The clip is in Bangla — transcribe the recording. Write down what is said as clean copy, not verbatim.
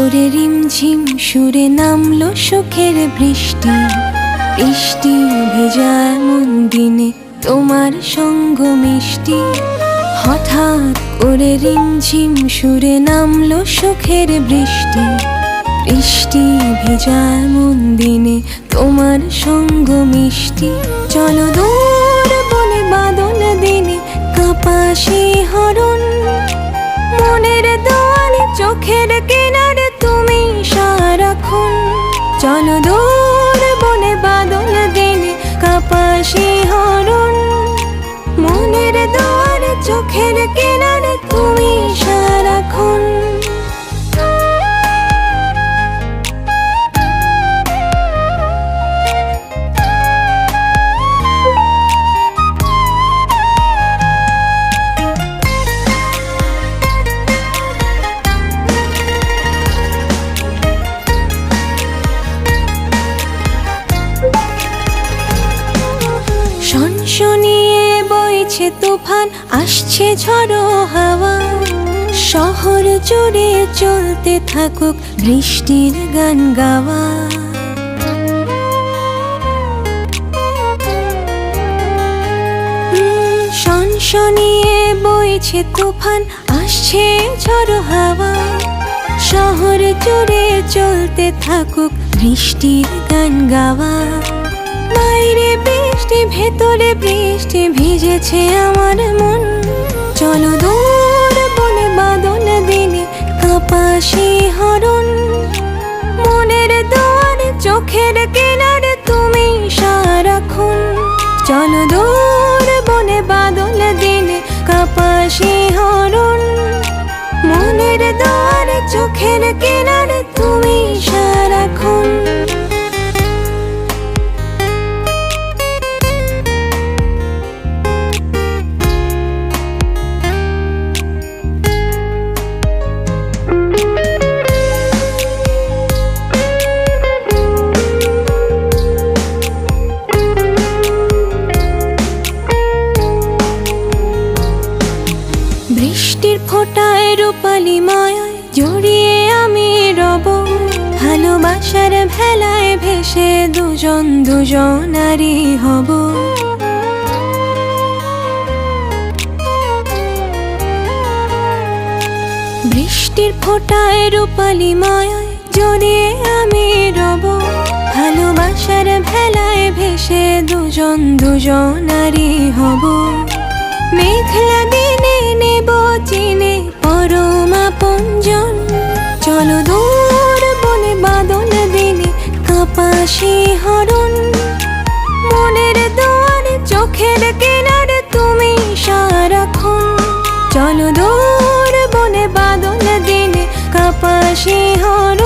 করে রিমঝিম সুরে নামলো সুখের বৃষ্টি। বৃষ্টি ভেজা এমন দিনে তোমার সঙ্গ মিষ্টি। হঠাৎ করে রিমঝিম সুরে নামলো সুখের বৃষ্টি। বৃষ্টি ভেজা এমন দিনে তোমার সঙ্গ মিষ্টি। চলো দূর বনে বাদল দিনে কাঁপাসি হরণ। মনের দোয়ালে চোখের কিনারে তুমি সারাক্ষণ। চলো দূর বনে বাদল দিনে কাঁপাসি হরণ। মনের দোয়ালে চোখের কিনারে তুমি সারাক্ষণ। শনশনিয়ে বইছে তুফান, আসছে ঝড়ো হাওয়া। শহর জুড়ে চলতে থাকুক বৃষ্টির গান গাওয়া। শনশনিয়ে বইছে তুফান, আসছে ঝড়ো হাওয়া। শহর জুড়ে চলতে থাকুক বৃষ্টির গান গাওয়া। বাইরে বৃষ্টি ভেতরে বৃষ্টি, ভিজেছে আমার মন। চলো দূর বনে বাদল দিনে কাঁপাসি হরণ। মনের দোয়ারে চোখের কিনারে তুমি সারাক্ষণ। চলো দূর বনে বাদল দিনে কাঁপাসি হরণ। মনের দোয়ারে চোখের কিনারে তুমি সারাক্ষণ। বৃষ্টির ফোঁটায় রূপালি মায়ায় জড়িয়ে আমি রব। ভালোবাসার ভেলায় ভেসে দুজন দুজনারই হব। বৃষ্টির ফোঁটায় রূপালি মায়ায় জড়িয়ে আমি রব। ভালোবাসার ভেলায় ভেসে দুজন দুজনারই হব। মেঘলা দিনে নেব চিনে পরম আপনজন। চলো দূর বনে বাদল দিনে কাঁপাসি হরণ। মনের দোয়ারে চোখের কিনারে তুমি সারাক্ষণ। চলো দূর বনে বাদল দিনে কাঁপাসি হরণ।